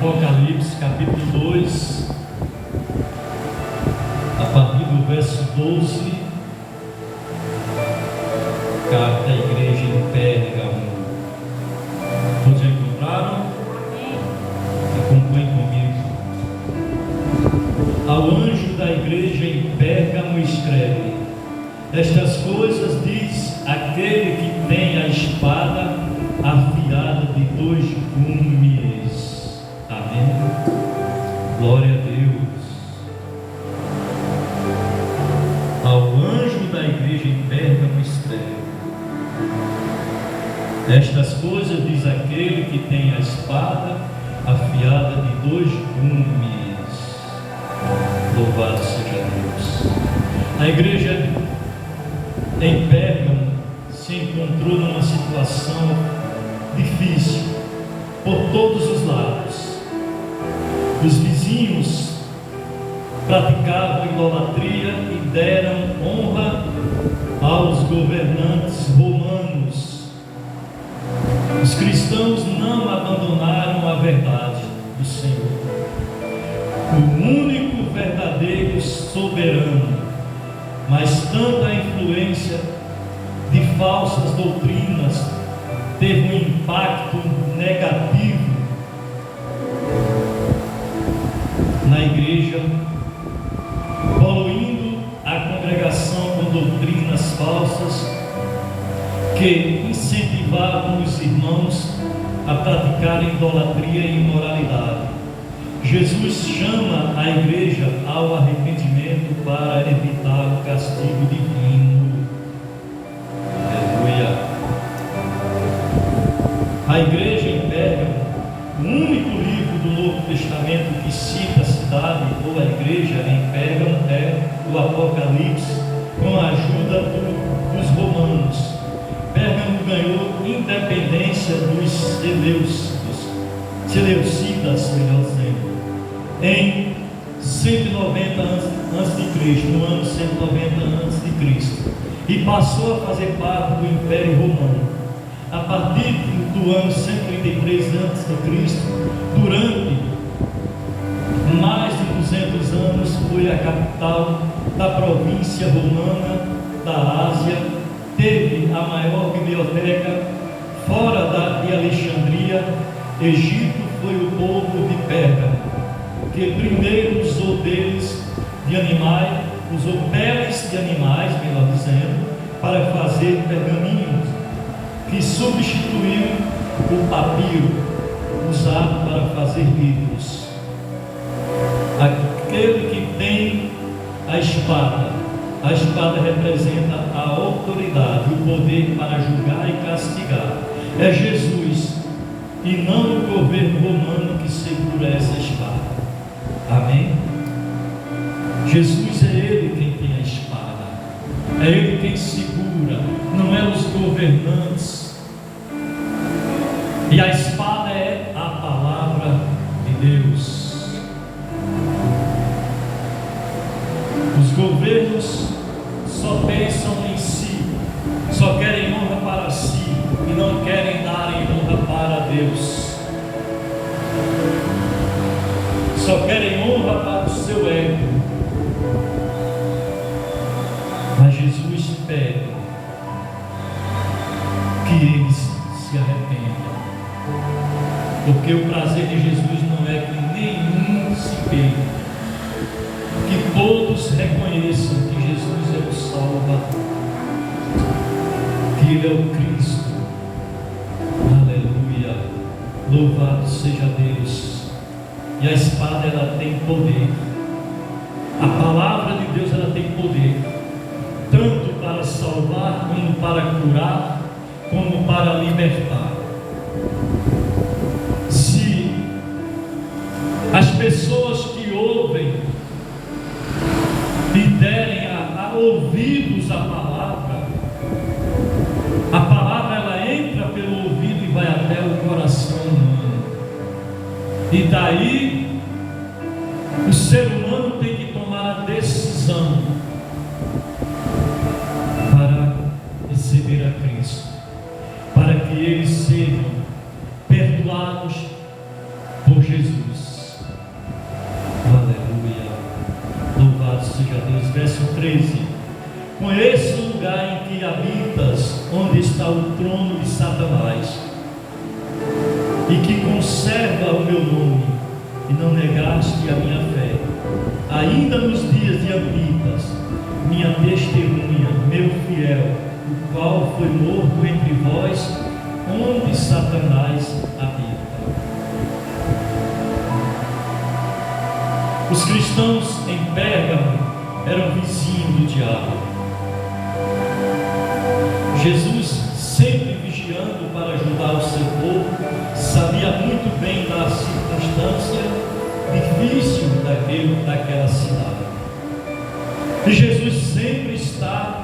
Apocalipse capítulo 2, a partir do verso 12, carta à igreja em Pérgamo. Todos encontraram? Acompanhem comigo. Ao anjo da igreja em Pérgamo escreve: estas coisas diz aquele que tem a espada afiada de 2 gumes. Amém. Glória a Deus. Ao anjo da igreja em Pérgamo escreve: estas coisas diz aquele que tem a espada afiada de 2 gumes. Louvado seja Deus. A igreja em Pérgamo se encontrou numa situação difícil por todos os lados. Os vizinhos praticavam idolatria e deram honra aos governantes romanos. Os cristãos não abandonaram a verdade do Senhor, o único verdadeiro soberano, mas tanta influência de falsas doutrinas teve um impacto negativo na igreja, poluindo a congregação com doutrinas falsas que incentivavam os irmãos a praticarem idolatria e imoralidade. Jesus chama a igreja ao arrependimento para evitar o castigo divino. Aleluia. A igreja em Pérgamo, o único livro do Novo Testamento que cita a cidade ou a igreja em Pérgamo é o Apocalipse, com a ajuda dos romanos. Pérgamo ganhou independência dos seleucidas, melhor dizendo, em 190 a.C., no ano 190 a.C., e passou a fazer parte do Império Romano. A partir do ano 133 a.C., durante mais de 200 anos, foi a capital da província romana da Ásia. Teve a maior biblioteca fora de Alexandria. Egito foi o povo de Pérgamo, que primeiro usou peles de animais, melhor dizendo, para fazer pergaminhos, que substituiu o papiro usado para fazer livros. Aquele que tem a espada representa a autoridade, o poder para julgar e castigar. É Jesus e não o governo romano que segura essa espada. Amém? Jesus é Ele quem tem a espada, é Ele quem segura, não é os governantes. E a espada é a palavra de Deus. Os governos só pensam em si, só querem honra para si e não querem dar honra para Deus. Só querem honra para o seu ego. Mas Jesus pede que eles se arrependam, porque o prazer de Jesus não é que nenhum se perca, que todos reconheçam que Jesus é o Salvador, que Ele é o Cristo. Aleluia, louvado seja Deus. E a espada, ela tem poder, a palavra de Deus, ela tem poder, tanto para salvar, como para curar, como para libertar. Se as pessoas que ouvem e derem a ouvidos à palavra ela entra pelo ouvido e vai até o coração humano. E daí o ser humano tem que tomar a decisão para receber a Cristo, para que eles sejam perdoados por Jesus. habitas onde está o trono de Satanás, e que conserva o meu nome, e não negaste a minha fé, ainda nos dias de Antipas, minha testemunha, meu fiel, o qual foi morto entre vós, onde Satanás habita. Os cristãos em Pérgamo eram vizinhos do diabo. Jesus, sempre vigiando para ajudar o seu povo, sabia muito bem da circunstância difícil daquela cidade. E Jesus sempre está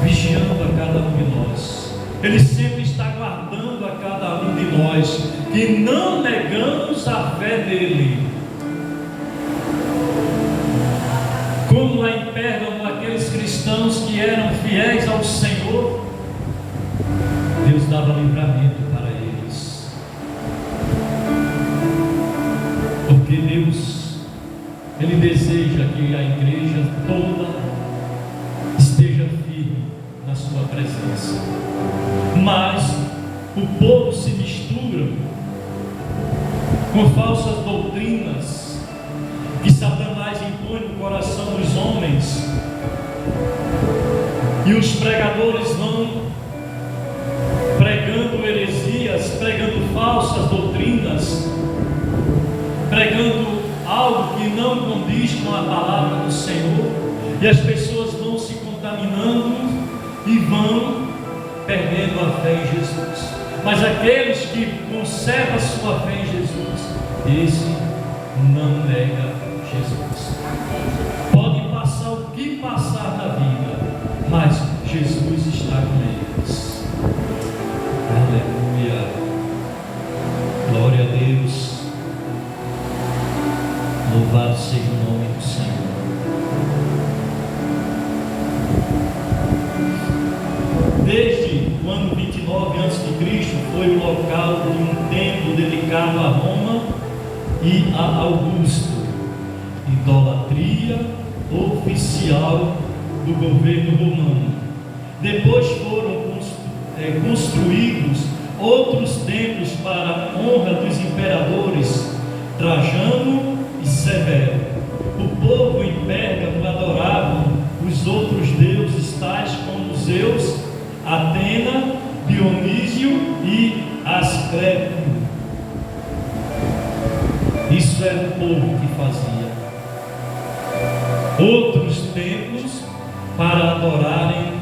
vigiando a cada um de nós. Ele sempre está guardando a cada um de nós, que não negamos a fé dele. Como lá em Pérgamo, aqueles cristãos que eram fiéis ao Senhor, Deus dava livramento para eles. Porque Deus, Ele deseja que a igreja toda esteja firme na sua presença. Mas o povo se mistura com falsas doutrinas que Satanás impõe no coração dos homens, e os pregadores vão pregando heresias, pregando falsas doutrinas, pregando algo que não condiz com a palavra do Senhor, e as pessoas vão se contaminando e vão perdendo a fé em Jesus. Mas aqueles que conservam a sua fé em Jesus, esse não nega Jesus. Pode passar o que passar na vida, mas Jesus está com eles. Aleluia. Glória a Deus. Louvado seja o nome do Senhor. Desde o ano 29 a.C. foi o local de um templo dedicado a Roma e a Augusto, idolatria oficial do governo romano. Depois foram construídos outros templos para a honra dos imperadores Trajano e Severo. O povo em Pérgamo adorava os outros deuses, tais como Zeus, Atena, Dionísio e Asclépio. Isso era o povo que fazia. Outros templos para adorarem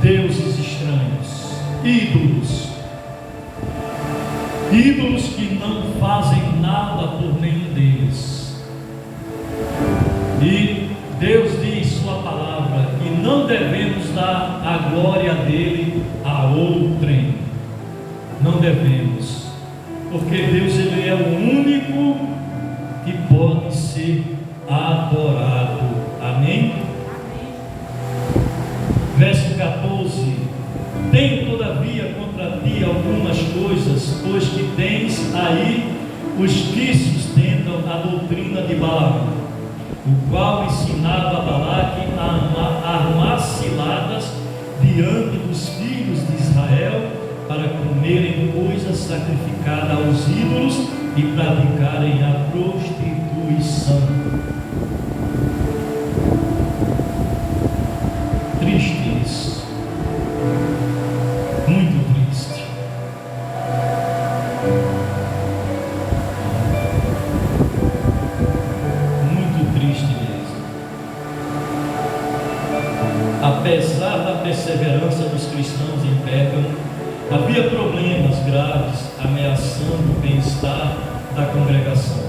deuses estranhos, ídolos que não fazem nada por nenhum deles. E Deus diz em sua palavra que não devemos dar a glória dele a outrem. Não devemos, porque Deus, ele é o único que pode ser adorado. Amém? Verso 14: tenho todavia contra ti algumas coisas, pois que tens aí os que sustentam a doutrina de Balaão, o qual ensinava a Balaque a armar ciladas diante dos filhos de Israel, para comerem coisas sacrificadas aos ídolos e praticarem a prostituição. Triste isso, muito triste. Muito triste mesmo. Apesar da perseverança dos cristãos em Pérgamo, havia problemas graves ameaçando o bem-estar da congregação.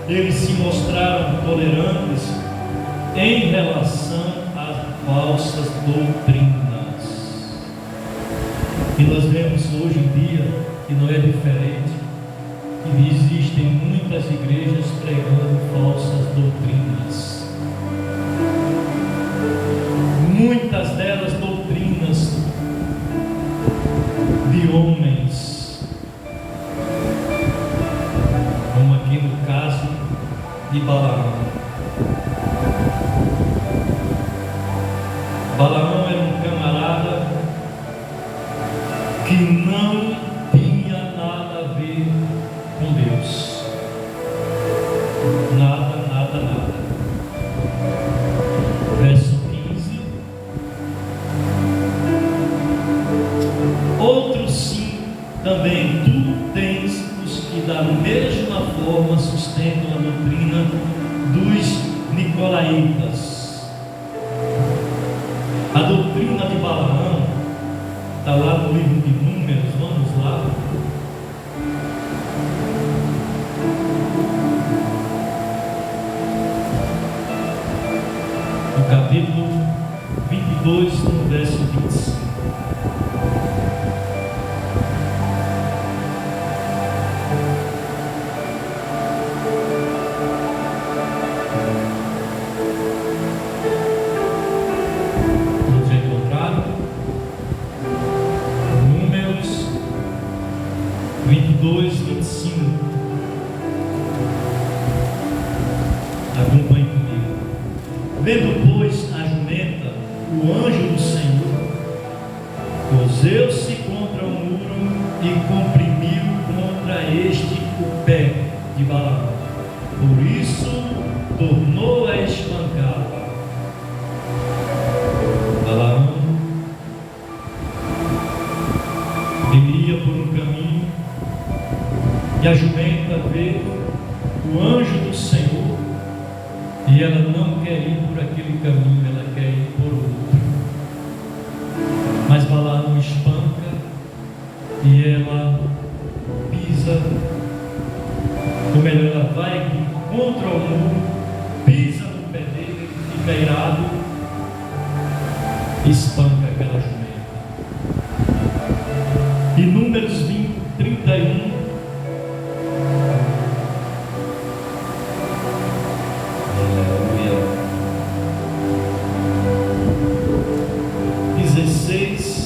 Eles se mostraram tolerantes em relação às falsas doutrinas. E nós vemos hoje em dia que não é diferente, que existem muitas igrejas pregando falsas doutrinas. Muitas delas doutrinas de homens, como aqui no caso de Balaão. Balaão era um que não tinha nada a ver com Deus. Nada, nada, nada. Verso 15. Outro sim, também tu tens os que da mesma forma sustentam a doutrina dos nicolaítas. A doutrina de Balaão está lá no livro de Números, vamos lá. No capítulo 22, no verso 25. Vamos encontrar Números 22, 25. Acompanhe comigo. Vendo, pois, a jumenta, o anjo do Senhor, cozeu-se contra o muro e comprimiu contra este o pé de Balaão. Por isso, tornou a espancá-la. Balaão ia por um caminho e a jumenta vê o anjo do Senhor e ela não quer ir por aquele caminho, ela quer ir por outro. Mas Balaão espanca e ela pisa, ou melhor, ela vai contra o muro, pisa no pé dele, ele fica irado, espanca aquela jumenta. E Números 20, 31. Aleluia. 16.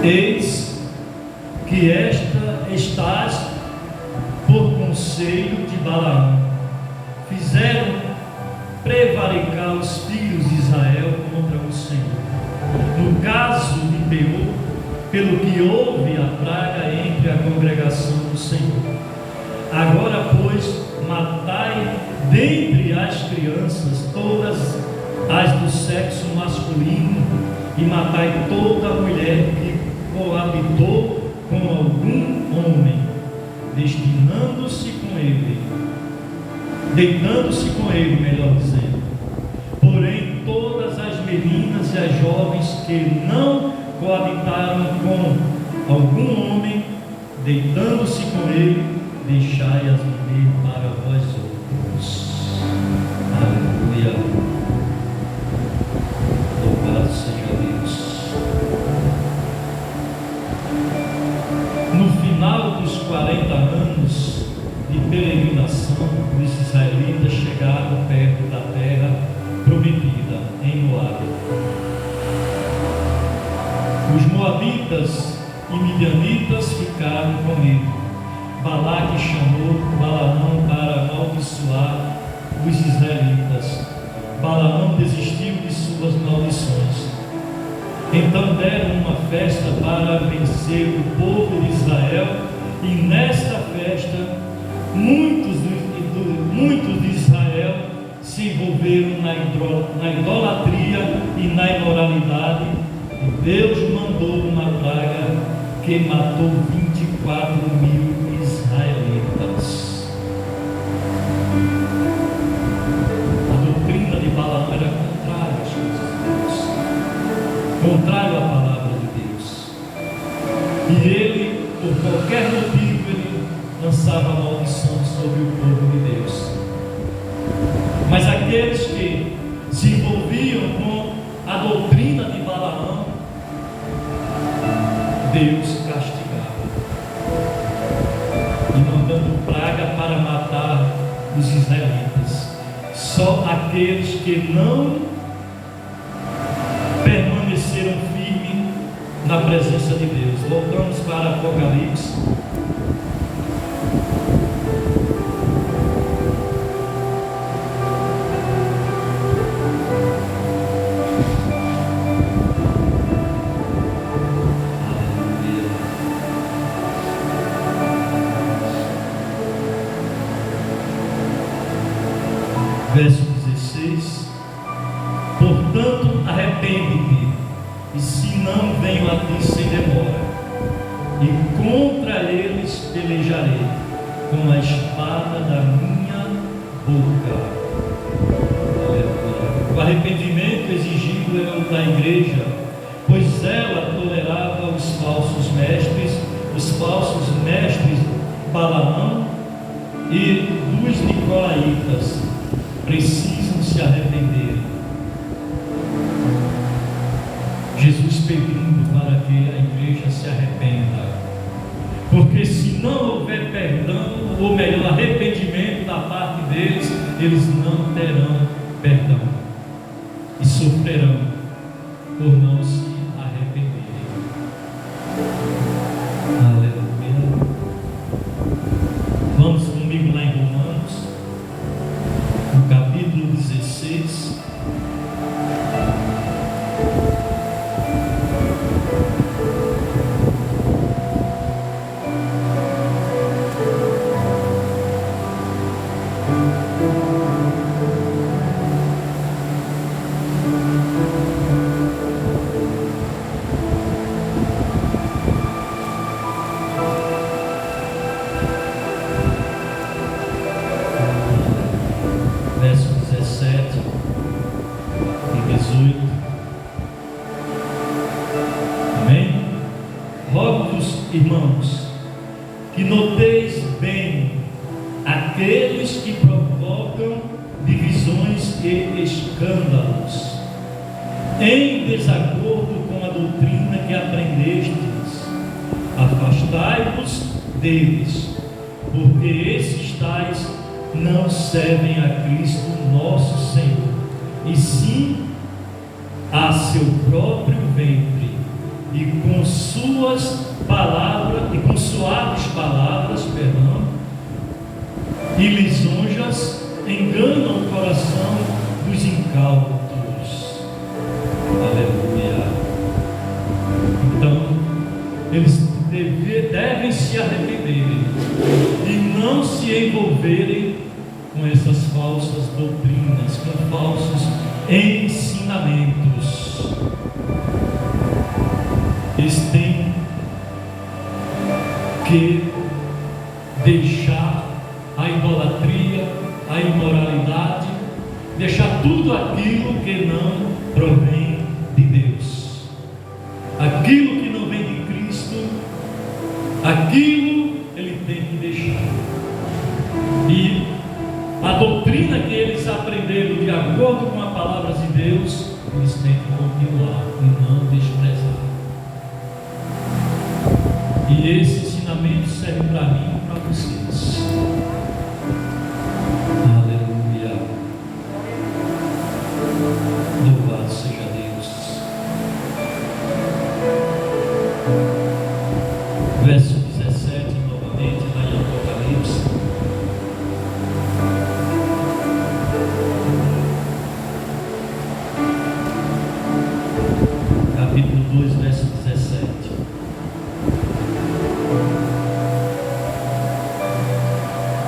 Eis que esta estás por conselho de Balaão. Fizeram prevaricar os filhos de Israel contra o Senhor. No caso de Peor, pelo que houve a praga entre a congregação do Senhor. Agora, pois, matai dentre as crianças todas as do sexo masculino, e matai toda a mulher que coabitou com algum homem, deitando-se com ele, melhor dizendo. Porém, todas as meninas e as jovens que não coabitaram com algum homem, deitando-se com ele, deixai-as viver para vós outros. Aleluia. Louvado seja Deus. No final dos 40 anos de peregrinação, os israelitas chegaram perto da terra prometida, em Moabe. Os moabitas e midianitas ficaram com medo. Balaque chamou Balaão para amaldiçoar os israelitas. Balaão desistiu de suas maldições. Então deram uma festa para vencer o povo de Israel, e nesta festa muitos de Israel se envolveram na idolatria e na imoralidade, e Deus mandou uma praga que matou 24.000 israelitas. A doutrina de Balaão era contrária às coisas de Deus, contrário à palavra de Deus, e ele, por qualquer motivo, ele lançava maldição sobre o povo de Deus. Mas aqueles que se envolviam com a doutrina de Balaão, Deus castigava, e mandando praga para matar os israelitas. Só aqueles que não na presença de Deus. Voltamos para Apocalipse. Verso 16: portanto, arrepende-te, e se não venho a ti sem demora, e contra eles pelejarei com a espada da minha boca. Aleluia. O arrependimento exigido é o da igreja, pois ela tolerava os falsos mestres Balaão e dos nicolaítas. Precisam se arrepender. Jesus pedindo para que a igreja se arrependa, porque se não houver perdão, ou melhor, arrependimento da parte deles, eles não terão perdão e sofrerão por não se arrependerem. Aleluia. Vamos comigo lá em Romanos, no capítulo 16. Verso 17 e 18. Amém? Rogo-vos, irmãos, que noteis bem aqueles que provocam divisões e escândalos, em desacordo com a doutrina que aprendestes. Afastai-vos deles, porque esses tais não servem a Cristo nosso Senhor, e sim a seu próprio ventre, e com suas palavras, e com suaves palavras, e lisonjas enganam o coração dos incautos. Aleluia. Então, eles devem se arrepender e não se envolverem com essas falsas doutrinas, com falsos ensinamentos. Eles têm que deixar a idolatria, a imoralidade, deixar tudo aquilo que não provém de Deus, aquilo que não vem de Cristo, aquilo ele tem que deixar. E a doutrina que eles aprenderam de acordo com a palavra de Deus, eles têm que continuar e não desprezar. E esse ensinamento serve para mim e para vocês. Aleluia. Louvado seja Deus. Verso 17, novamente, lá em Apocalipse. Capítulo 2, verso 17.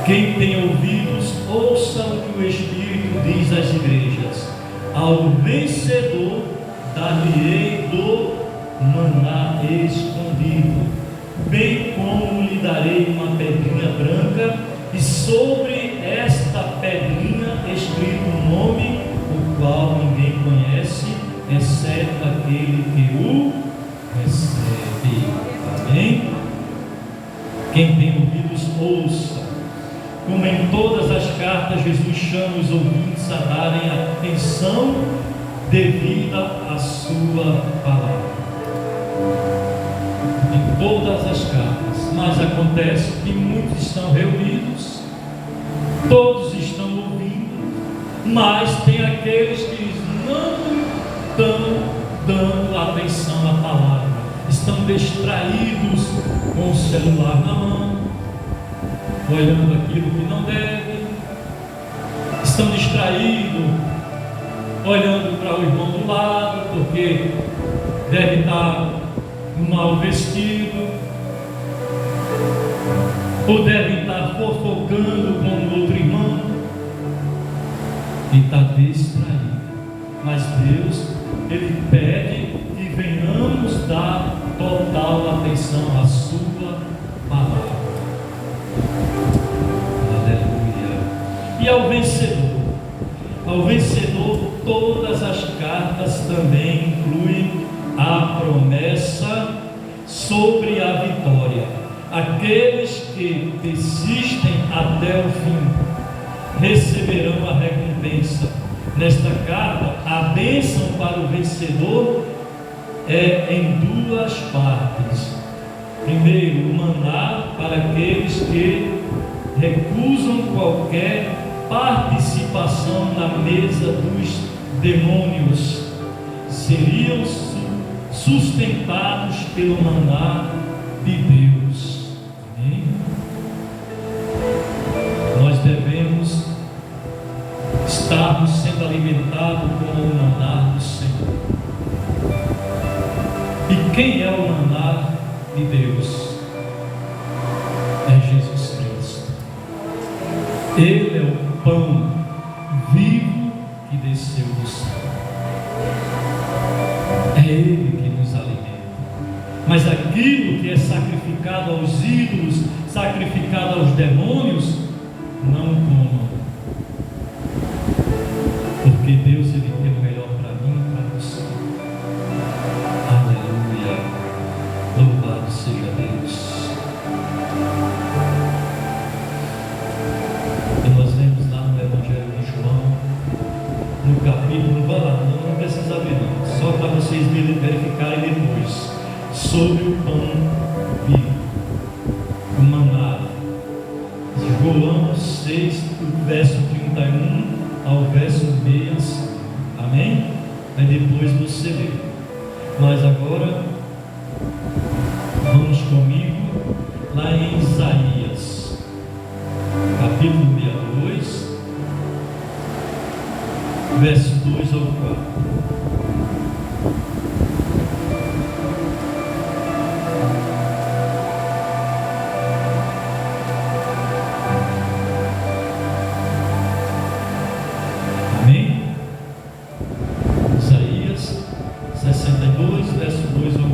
Quem tem ouvidos, ouça o que o Espírito diz às igrejas. Ao vencedor dar-lhe-ei do maná escondido, bem como lhe darei uma pedrinha branca, e sobre esta pedrinha escrito um nome, o qual ninguém conhece, exceto aquele que o recebe. Amém? Quem tem ouvidos, ouça. Como em todas as cartas, Jesus chama os ouvintes a darem atenção devida à sua palavra. Em todas as cartas. Mas acontece que muitos estão reunidos, todos estão ouvindo, mas tem aqueles que não estão dando atenção à palavra, distraídos com o celular na mão, olhando aquilo que não deve, estão distraídos, olhando para o irmão do lado, porque deve estar mal vestido, ou deve estar fofocando com o outro irmão, e está distraído. Mas Deus, Ele pede que venhamos dar total atenção à sua palavra. Aleluia. E ao vencedor, todas as cartas também incluem a promessa sobre a vitória. Aqueles que persistem até o fim receberão a recompensa. Nesta carta, a bênção para o vencedor é em duas partes. Primeiro, o maná para aqueles que recusam qualquer participação na mesa dos demônios, seriam sustentados pelo maná de Deus. Amém? Nós devemos estarmos sendo alimentados com o maná do Senhor. E quem é o maná de Deus? É Jesus Cristo. Ele é o pão vivo que desceu do céu. É Ele que nos alimenta. Mas aquilo que é sacrificado aos ídolos, sacrificado aos demônios, não comam. Porque Deus, Ele tem o melhor para mim e para você. Aleluia. Louvado seja Deus. E nós vemos lá no Evangelho de João, no capítulo, vai lá, não precisa ver não, só para vocês verificarem depois, sobre o pão vivo, o maná. João 6, verso 31 ao verso 65. Amém? Aí depois você lê. Mas agora vamos comigo lá em Isaías, capítulo 62, verso 2 ao 4. Isaías 62, verso 2 ao 4.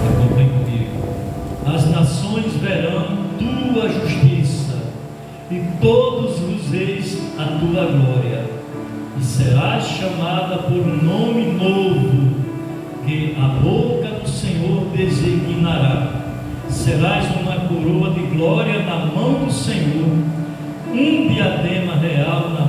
Acompanhe comigo. As nações verão tua justiça, e todos os reis a tua glória, e serás chamada por um nome novo, que a boca do Senhor designará. Serás uma coroa de glória na mão do Senhor, um diadema real na